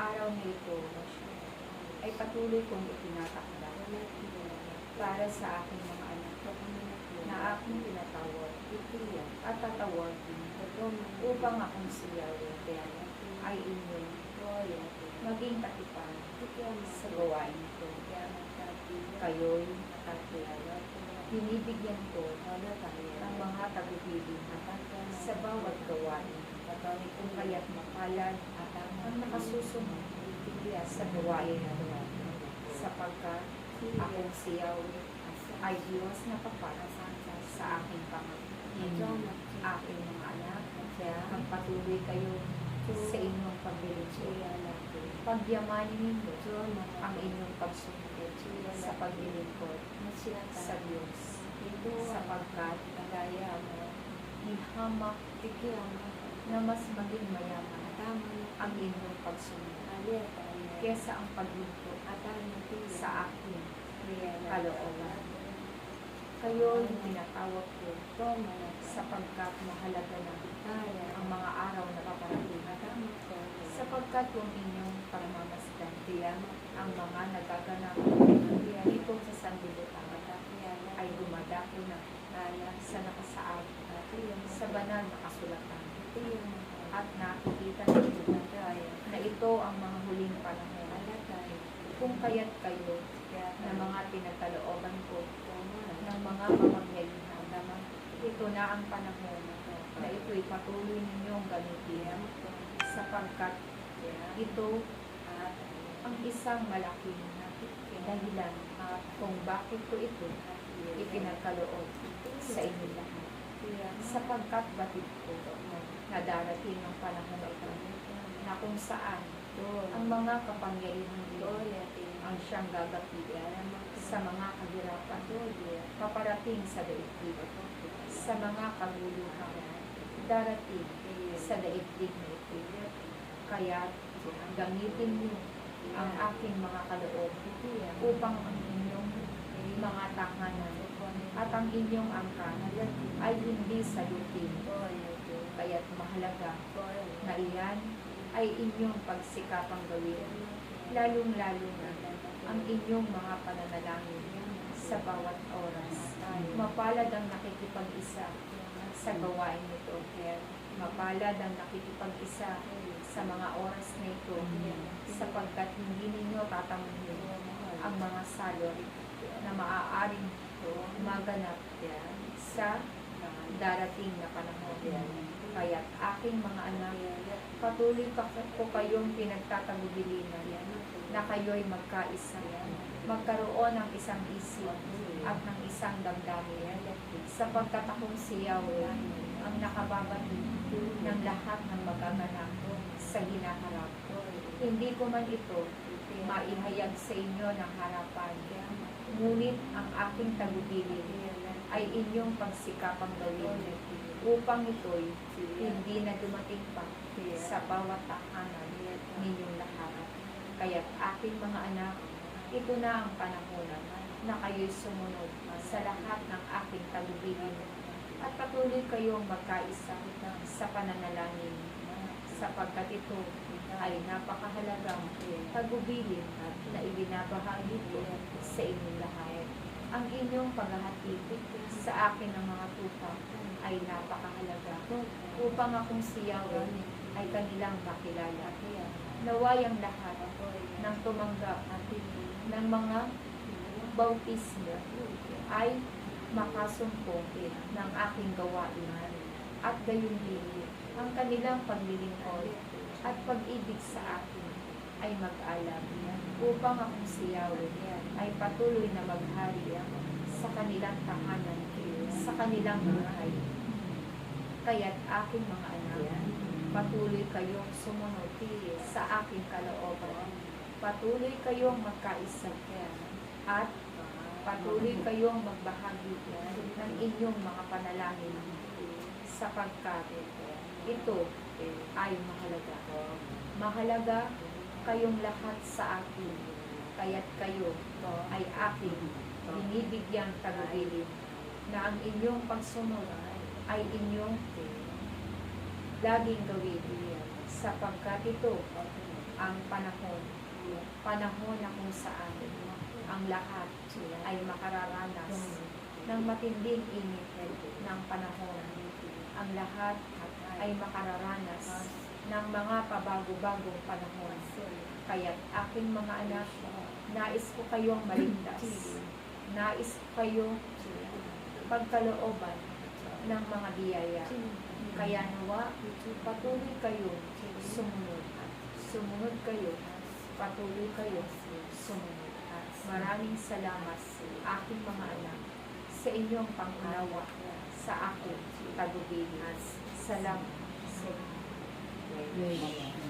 araw na ito ay patuloy kong itinatakda para sa aking mga anak na aking tinatawag at tatawagin upang akong siya ay inyong maging katipan sa gawain ito. Kayo'y binibigyan ko ng mga tagubilin sa bawat gawain kung kaya't mapalad ang nakasusunod sa gawain na ito, sapagkat akong siyaw ay Diyos na tapat sa aking pangangailangan. Aking mga anak, magpatuloy kayo sa inyong paglilingkod. Pagyamanin ninyo ang inyong pagsunod sa paglilingkod sa Diyos, sapagkat ihamak na mas maging mayaman ang inyong pagsunod kesa ang paglingkod sa aking kalooban. Kayo'y tinatawag ko sapagkat mahalaga na ang mga araw na paparating, sapagkat kung inyong pagmamasdan ang mga nagaganap dito sa sanlibutan ay dumadako na sa nakasaad sa banal na kasulatan at nakikita ninyo na ito ang mga huling panahon. Kung kaya't kayo na mga pinagkalooban ko ng mga mamagyayhan, ito na ang panahon na ito'y patuloy ninyong gamitin, sapagkat ito ang isang malaking dahilan kung bakit ko ito ipinagkaloob sa inyo lahat. Sapagkat batid ko na darating ang panahon na ito na kung saan ang mga kapangyarihan ang siyang gagapian sa mga kahirapan paparating sa daigdig, sa mga kaguluhan darating sa daigdig na ito. Kaya gamitin niyo ang aking mga kaloob upang ang inyong mga tahanan at ang inyong angkan ay hindi salutin. Kaya't mahalaga na iyan ay inyong pagsikapang gawin, lalong-lalo na ang inyong mga pananalangin sa bawat oras. Mapalad ang nakikipag-isa sa gawain nito. Mapalad ang nakikipag-isa sa mga oras na ito, sapagkat hindi ninyo tatamuhin ang mga salot na maaaring maganap sa darating na panahon. Kaya't aking mga anak, patuloy ko kayong pinagtatagubilinan na kayo'y magkaisa, magkaroon ng isang isip at ng isang damdamin, sapagkat akong siyaw ang nakababati ng lahat ng magaganap sa hinaharap. Hindi ko man ito maihayag sa inyo ng harapan, ngunit ang aking tagubilin ay inyong pagsikapang gawin upang ito'y hindi na dumating pa sa bawat tahanan ninyong lahat. Kaya't aking mga anak, ito na ang panahon na kayo'y sumunod sa lahat ng aking tagubilin at patuloy kayong magkaisa sa pananalangin, sapagkat ito ay napakahalagang tagubilin na ibinabahagi ko sa inyong lahat. Ang inyong paghahatid sa akin ng mga tupa ay napakahalaga upang akong siyawin ay kanilang makilala. Naway ang lahat ng tumanggap ng mga bautismo ay makasumpong ng aking gawain at gayon din ang kanilang paglilingkod at pag-ibig sa akin ay mag-alam upang akong siyawin ay patuloy na maghari sa kanilang tahanan, sa kanilang buhay. Kaya't aking mga anak, patuloy kayong sumunod sa aking kalooban. Patuloy kayong magkaisa at patuloy kayong magbahagi ng inyong mga panalangin, sapagkat ito ay mahalaga. Mahalaga kayong lahat sa akin, kaya't kayo ay aking binibigyang tagubilin na ang inyong pagsunod ay inyong laging gawin, sapagkat ito ang panahon na kung saan ang lahat ay makararanas ng matinding init ng panahon. Ang lahat ay makararanas ng mga pabago-bagong panahon. Kaya't aking mga anak, nais ko kayong maligtas. Nais ko kayong pagkalooban ng mga biyaya. Kaya nawa, patuloy kayo sumunod. Sumunod kayo, patuloy kayo sumunod. Maraming salamat, aking mga anak, sa inyong pangunawa sa aking tagubilin. Salamat sa inyo.